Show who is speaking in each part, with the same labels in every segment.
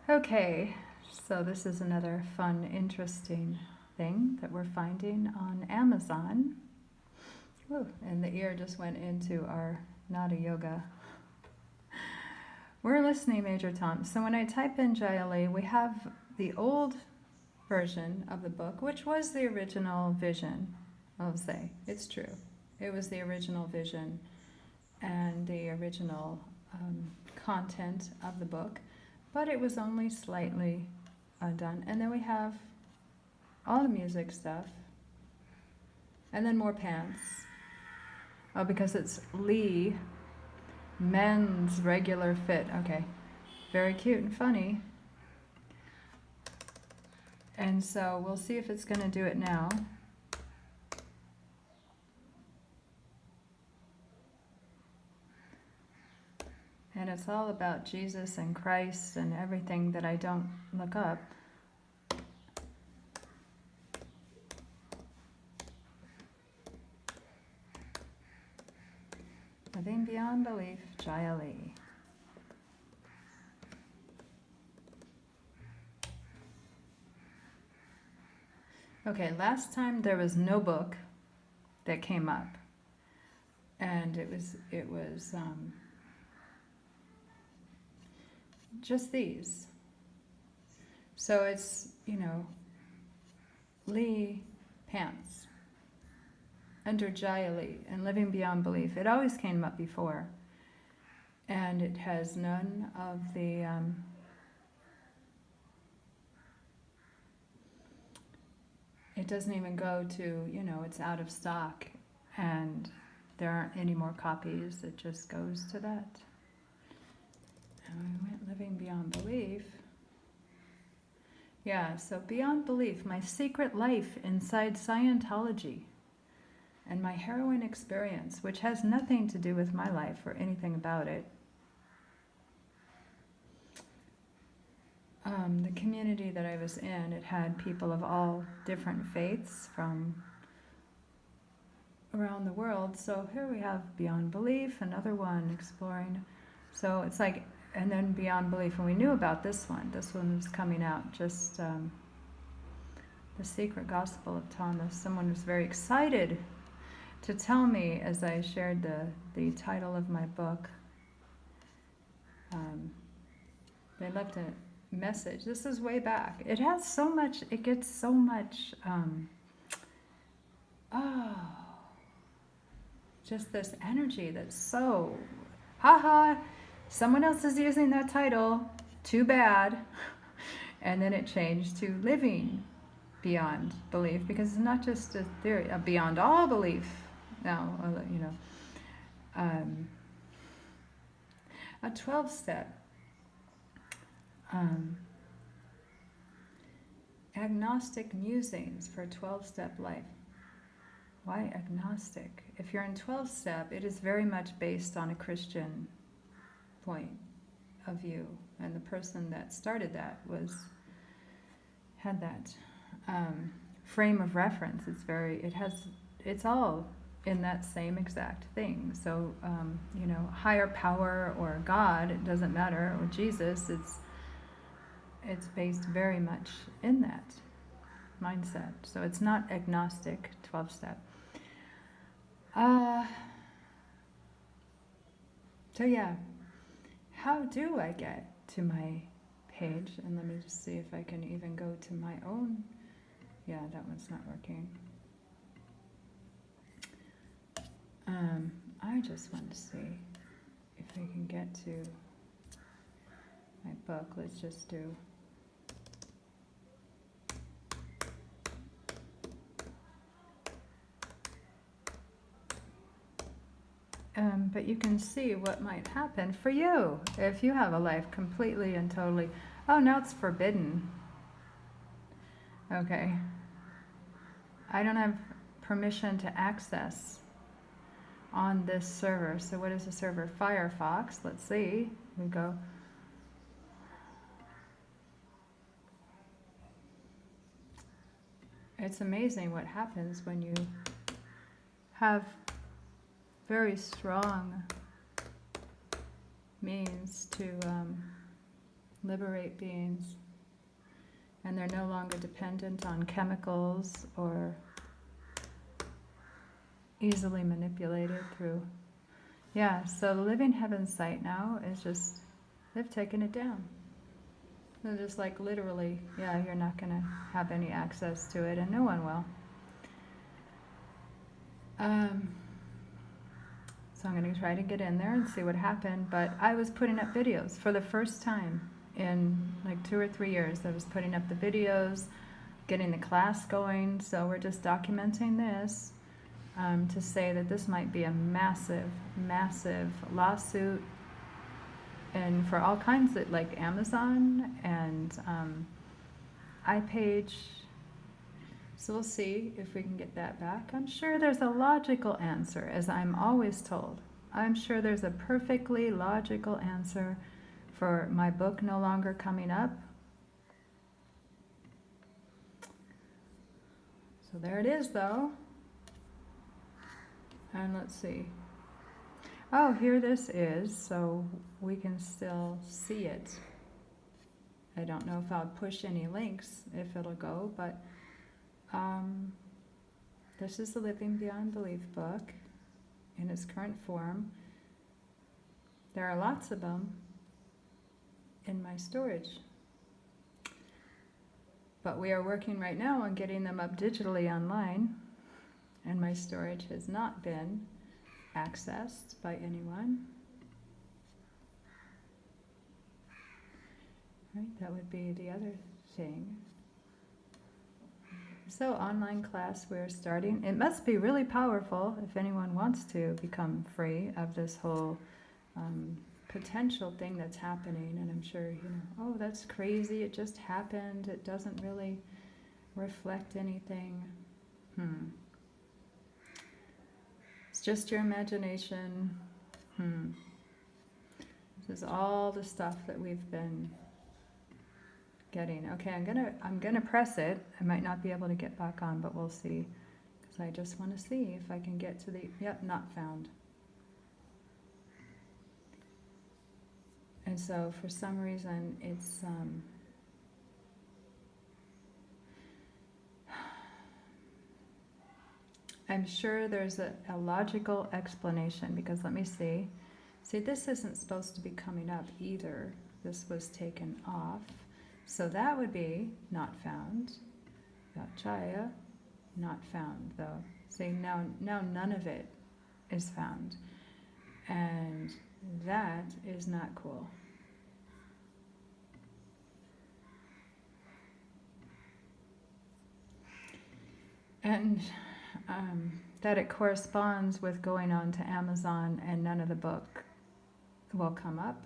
Speaker 1: Okay, so this is another fun, interesting thing that we're finding on Amazon. Woo, and the ear just went into our Nada Yoga. We're listening, Major Tom. So when I type in Jayali, we have the old version of the book, which was the original vision, I'll say. It's true. It was the original vision and the original content of the book, but it was only slightly done. And then we have all the music stuff, and then more pants. Oh, because it's Lee, men's regular fit. Okay, very cute and funny. And so we'll see if it's going to do it now. And it's all about Jesus and Christ and everything that I don't look up. Living Beyond Belief, Jayali. Okay, last time there was no book that came up, and it was just these. So it's, Lee Pants under Jayali and Living Beyond Belief. It always came up before, and it has none of the it doesn't even go to, it's out of stock and there aren't any more copies. It just goes to that. And we went Living Beyond Belief. Yeah, so Beyond Belief, my secret life inside Scientology and my heroin experience, which has nothing to do with my life or anything about it. The community that I was in, it had people of all different faiths from around the world. So here we have Beyond Belief, another one exploring. So it's like, and then Beyond Belief, and we knew about this one. This one was coming out, just The Secret Gospel of Thomas. Someone was very excited to tell me as I shared the title of my book. They left a message. This is way back. It has so much, it gets so much, just this energy that's so, haha, someone else is using that title, too bad. And then it changed to Living Beyond Belief, because it's not just a theory, beyond all belief. Now, a 12-step agnostic musings for 12-step life. Why agnostic? If you're in 12-step, it is very much based on a Christian point of view, and the person that started that had that frame of reference. It's all in that same exact thing. So higher power or God, it doesn't matter, or Jesus, it's based very much in that mindset. So it's not agnostic 12-step. So yeah, how do I get to my page? And let me just see if I can even go to my own. Yeah, that one's not working. I just want to see if I can get to my book. Let's just do. But you can see what might happen for you if you have a life completely and totally. Oh, now it's forbidden. Okay. I don't have permission to access on this server. So what is the server? Firefox. Let's see. We go. It's amazing what happens when you have very strong means to liberate beings. And they're no longer dependent on chemicals or easily manipulated through. Yeah, so the Living Heaven site now is just, they've taken it down. They're just like literally, yeah, you're not going to have any access to it, and no one will. So I'm going to try to get in there and see what happened, but I was putting up videos for the first time in like 2 or 3 years. I was putting up the videos, getting the class going, so we're just documenting this to say that this might be a massive, massive lawsuit, and for all kinds of, like Amazon and iPage. So we'll see if we can get that back. I'm sure there's a logical answer, as I'm always told. I'm sure there's a perfectly logical answer for my book no longer coming up. So there it is, though. And let's see. Oh, here this is, so we can still see it. I don't know if I'll push any links, if it'll go, but this is the Living Beyond Belief book in its current form. There are lots of them in my storage, but we are working right now on getting them up digitally online, and my storage has not been accessed by anyone. Right, that would be the other thing. So online class we're starting. It must be really powerful if anyone wants to become free of this whole potential thing that's happening. And I'm sure, you know, oh, that's crazy, it just happened, it doesn't really reflect anything. It's just your imagination. This is all the stuff that we've been getting. Okay, I'm gonna press it. I might not be able to get back on, but we'll see. Because I just want to see if I can get to the, yep, not found. And so for some reason it's I'm sure there's a logical explanation, because let me see. See, this isn't supposed to be coming up either. This was taken off. So that would be not found. Jaya, not found though. See, now none of it is found. And that is not cool. And that it corresponds with going on to Amazon and none of the book will come up.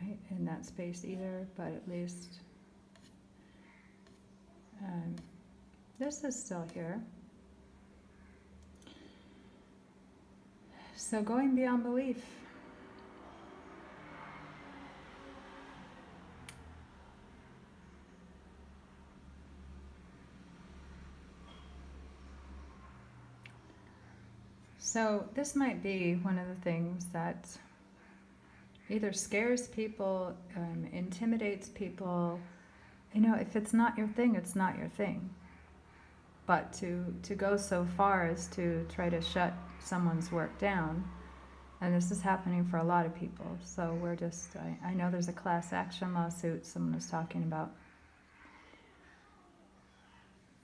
Speaker 1: Right, in that space either, but at least this is still here. So going beyond belief. So this might be one of the things that either scares people, intimidates people. You know, if it's not your thing, it's not your thing. But to go so far as to try to shut someone's work down, and this is happening for a lot of people. So we're just, I know there's a class action lawsuit someone was talking about.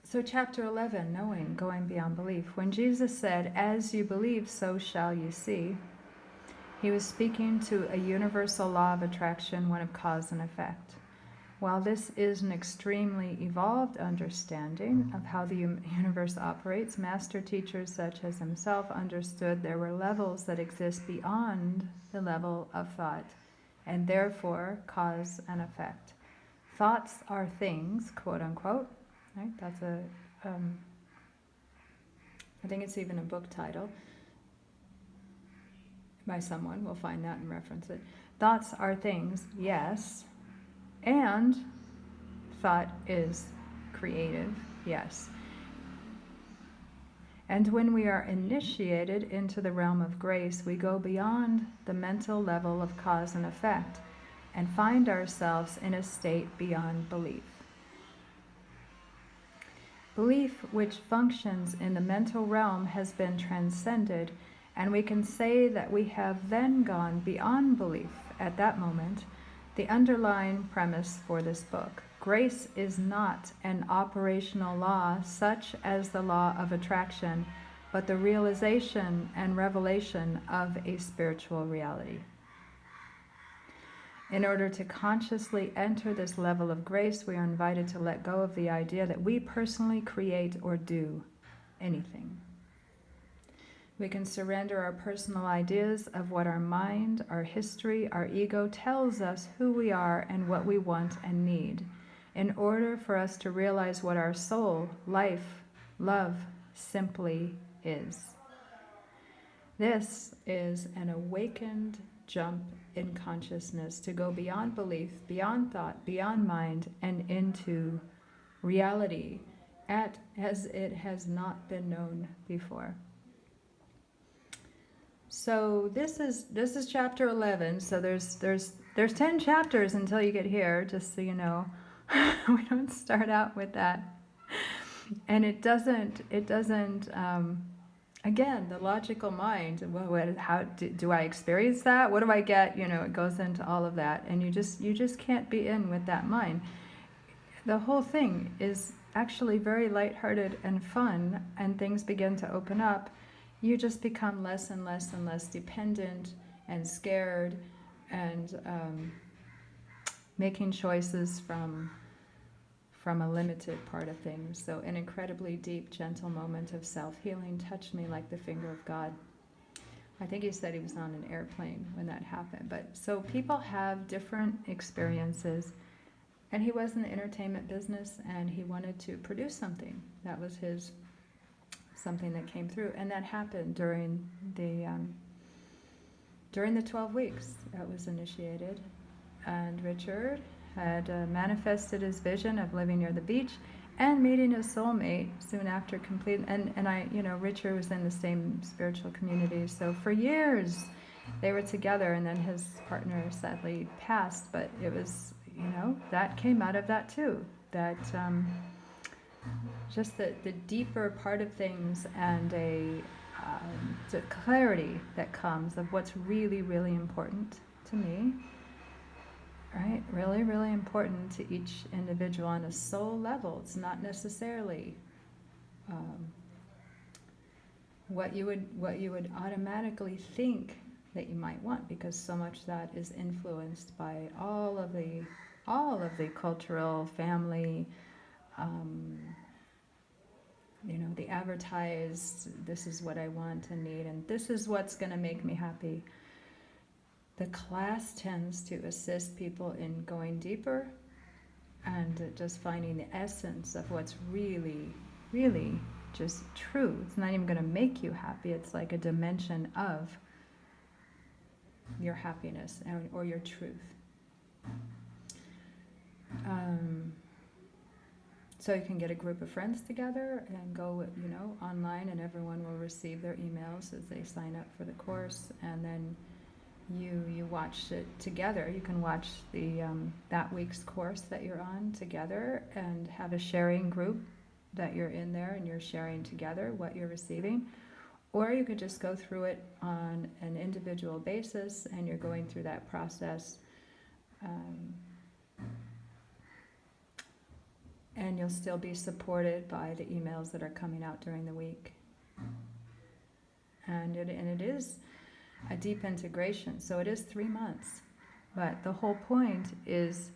Speaker 1: So chapter 11, knowing, going beyond belief. When Jesus said, "As you believe, so shall you see," he was speaking to a universal law of attraction, one of cause and effect. While this is an extremely evolved understanding of how the universe operates, master teachers such as himself understood there were levels that exist beyond the level of thought, and therefore cause and effect. Thoughts are things, quote unquote. Right? That's a, I think it's even a book title by someone. We'll find that and reference it. Thoughts are things, yes, and thought is creative, yes. And when we are initiated into the realm of grace, we go beyond the mental level of cause and effect and find ourselves in a state beyond belief. Belief which functions in the mental realm has been transcended, and we can say that we have then gone beyond belief at that moment, the underlying premise for this book. Grace is not an operational law such as the law of attraction, but the realization and revelation of a spiritual reality. In order to consciously enter this level of grace, we are invited to let go of the idea that we personally create or do anything. We can surrender our personal ideas of what our mind, our history, our ego tells us who we are and what we want and need, in order for us to realize what our soul, life, love simply is. This is an awakened jump in consciousness to go beyond belief, beyond thought, beyond mind, and into reality as it has not been known before. So this is chapter 11. So there's 10 chapters until you get here, just so you know. We don't start out with that, and it doesn't. Again, the logical mind. Well, how do I experience that? What do I get? It goes into all of that, and you just can't be in with that mind. The whole thing is actually very lighthearted and fun, and things begin to open up. You just become less and less and less dependent and scared, and making choices from a limited part of things. So an incredibly deep, gentle moment of self-healing touched me like the finger of God. I think he said he was on an airplane when that happened. But so people have different experiences, and he was in the entertainment business, and he wanted to produce something. That was something that came through, and that happened during the 12 weeks that was initiated. And Richard had manifested his vision of living near the beach and meeting his soulmate soon after completing. And I, Richard was in the same spiritual community, so for years they were together. And then his partner sadly passed, but it was, that came out of that too. That just the deeper part of things, and the clarity that comes of what's really, really important to me. Right? Really, really important to each individual on a soul level. It's not necessarily what you would automatically think that you might want, because so much that is influenced by all of the cultural, family, the advertised, this is what I want and need, and this is what's going to make me happy. The class tends to assist people in going deeper and just finding the essence of what's really, really just true. It's not even going to make you happy. It's like a dimension of your happiness or your truth. So you can get a group of friends together and go, online, and everyone will receive their emails as they sign up for the course, and then you watch it together. You can watch the that week's course that you're on together, and have a sharing group that you're in there, and you're sharing together what you're receiving. Or you could just go through it on an individual basis, and you're going through that process, and you'll still be supported by the emails that are coming out during the week. And it is a deep integration. So it is 3 months. But the whole point is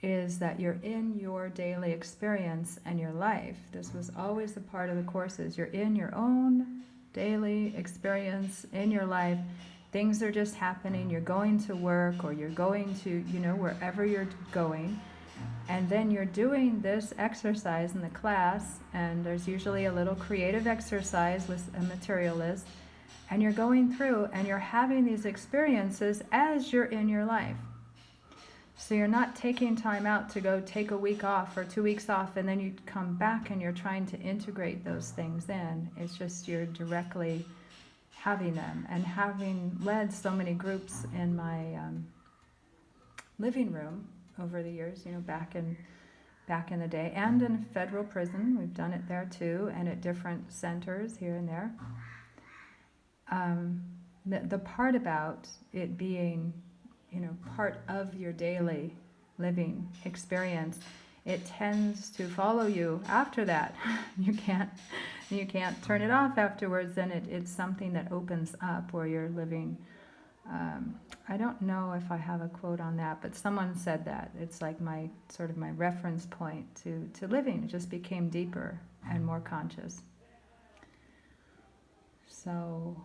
Speaker 1: that you're in your daily experience and your life. This was always a part of the courses. You're in your own daily experience in your life. Things are just happening. You're going to work, or you're going to, wherever you're going. And then you're doing this exercise in the class, and there's usually a little creative exercise with a materialist. And you're going through and you're having these experiences as you're in your life. So you're not taking time out to go take a week off or 2 weeks off, and then you come back and you're trying to integrate those things in. It's just you're directly having them. And having led so many groups in my living room over the years, back in the day, and in a federal prison. We've done it there too, and at different centers here and there. The part about it being, part of your daily living experience, it tends to follow you after that. You can't turn it off afterwards, and it's something that opens up where you're living. I don't know if I have a quote on that, but someone said that. It's like my reference point to living. It just became deeper and more conscious. So,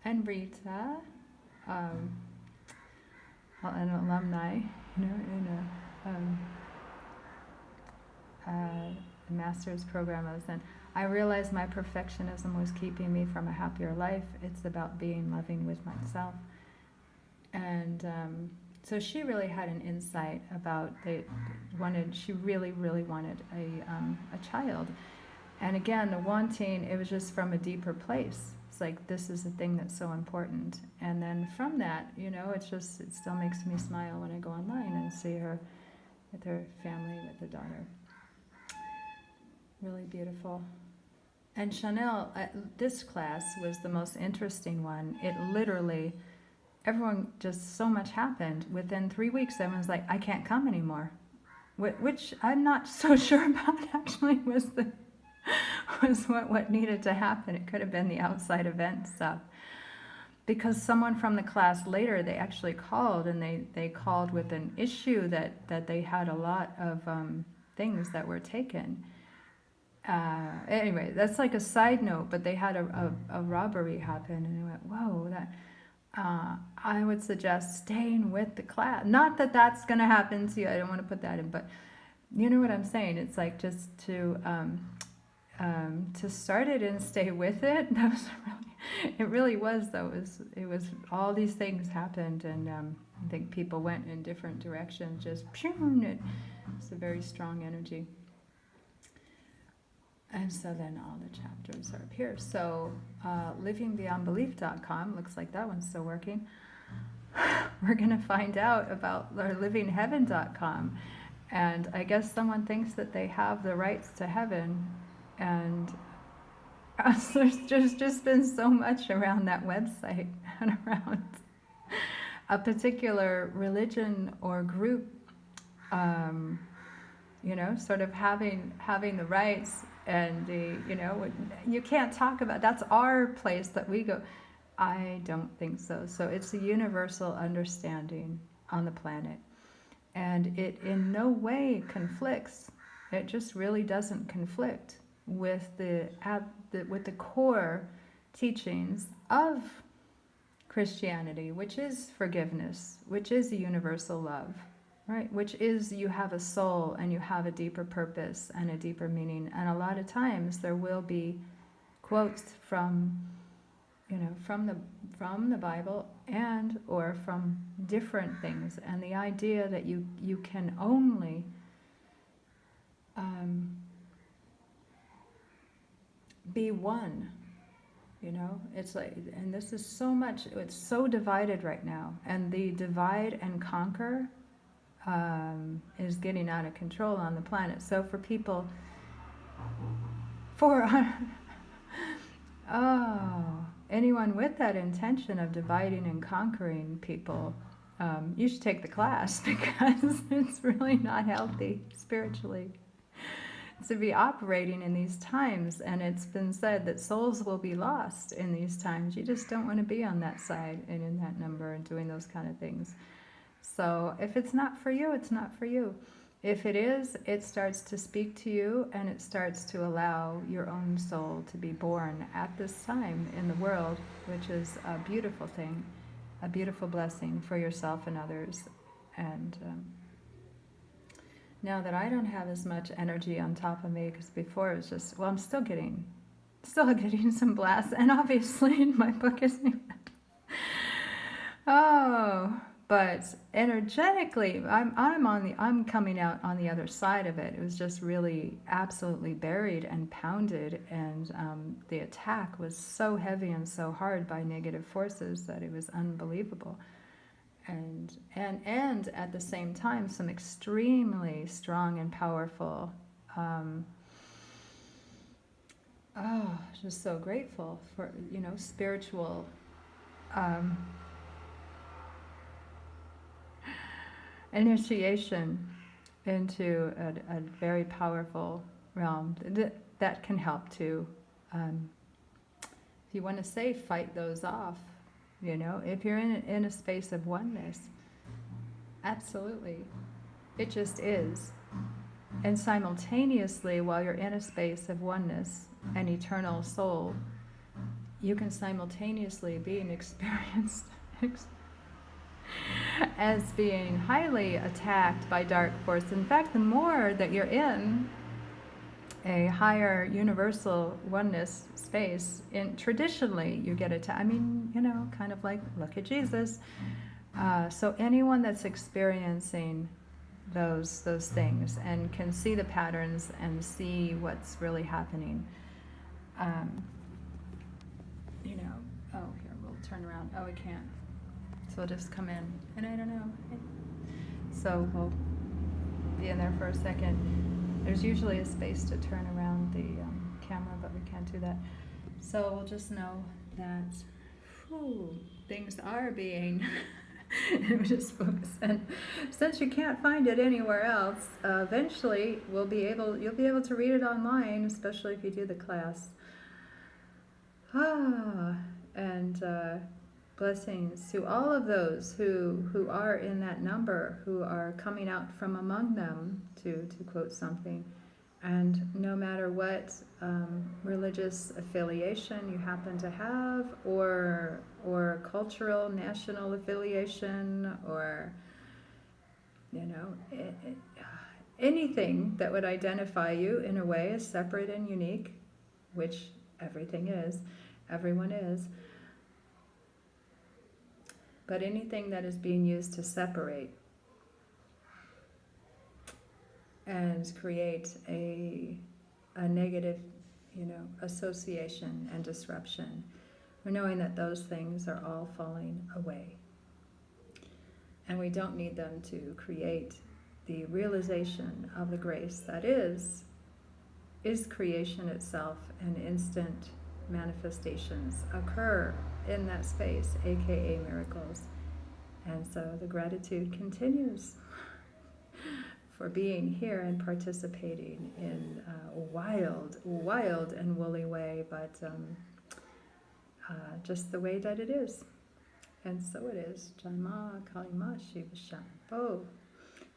Speaker 1: and Rita, an alumni, in a master's program I was in, I realized my perfectionism was keeping me from a happier life. It's about being loving with myself. And so she really had an insight about she really, really wanted a child. And again, the wanting, it was just from a deeper place. It's like, this is the thing that's so important. And then from that, it still makes me smile when I go online and see her with her family, with the daughter. Really beautiful. And Chanel, this class was the most interesting one. It literally, everyone, just so much happened. Within 3 weeks, everyone's like, I can't come anymore. Which I'm not so sure about, actually, was what needed to happen. It could have been the outside event stuff. Because someone from the class later, they actually called, and they called with an issue that they had a lot of things that were taken. Anyway, that's like a side note, but they had a robbery happen, and I went, whoa, that I would suggest staying with the class. Not that that's going to happen to you, I don't want to put that in, but you know what I'm saying. It's like just to start it and stay with it. That was it really was, though. It was all these things happened, and I think people went in different directions, just it's a very strong energy. And so then all the chapters are up here. So livingbeyondbelief.com, looks like that one's still working. We're going to find out about our livingheaven.com. And I guess someone thinks that they have the rights to heaven. And there's just been so much around that website and around a particular religion or group, sort of having the rights. And you can't talk about, that's our place that we go. I don't think so. So it's a universal understanding on the planet, and it in no way conflicts. It just really doesn't conflict with the core teachings of Christianity, which is forgiveness, which is a universal love. Right, which is, you have a soul and you have a deeper purpose and a deeper meaning. And a lot of times there will be quotes from the Bible and or from different things. And the idea that you can only be one. It's like, and this is so much, it's so divided right now. And the divide and conquer is getting out of control on the planet. So for people, anyone with that intention of dividing and conquering people, you should take the class, because it's really not healthy spiritually to be operating in these times. And it's been said that souls will be lost in these times. You just don't want to be on that side and in that number and doing those kind of things. So if it's not for you, it's not for you. If it is, it starts to speak to you, and it starts to allow your own soul to be born at this time in the world, which is a beautiful thing, a beautiful blessing for yourself and others. And now that I don't have as much energy on top of me, because before it was just, I'm still getting some blasts, and obviously my book isn't. But energetically, I'm coming out on the other side of it. It was just really absolutely buried and pounded, and the attack was so heavy and so hard by negative forces that it was unbelievable. and at the same time some extremely strong and powerful, just so grateful for, spiritual, um, initiation into a very powerful realm that can help to, if you want to say, fight those off. If you're in a space of oneness, absolutely, it just is. And simultaneously, while you're in a space of oneness and eternal soul, you can simultaneously be an experienced as being highly attacked by dark force. In fact, the more that you're in a higher universal oneness space, traditionally you get attacked. Kind of like, look at Jesus. So anyone that's experiencing those things and can see the patterns and see what's really happening, oh, here, we'll turn around. Oh, we can't. So we'll just come in. And I don't know. So we'll be in there for a second. There's usually a space to turn around the camera, but we can't do that. So we'll just know that things are being we'll just focus in. Since you can't find it anywhere else, eventually you'll be able to read it online, especially if you do the class. And blessings to all of those who are in that number, who are coming out from among them, to quote something. And no matter what religious affiliation you happen to have, or cultural, national affiliation, or anything that would identify you in a way as separate and unique, which everything is, everyone is. But anything that is being used to separate and create a negative, association and disruption, we're knowing that those things are all falling away. And we don't need them to create the realization of the grace that is creation itself, and instant manifestations occur in that space, aka miracles. And so the gratitude continues for being here and participating in a wild and woolly way, but just the way that it is. And so it is. Janma Kalima Shiva Shambho.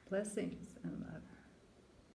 Speaker 1: Blessings and love.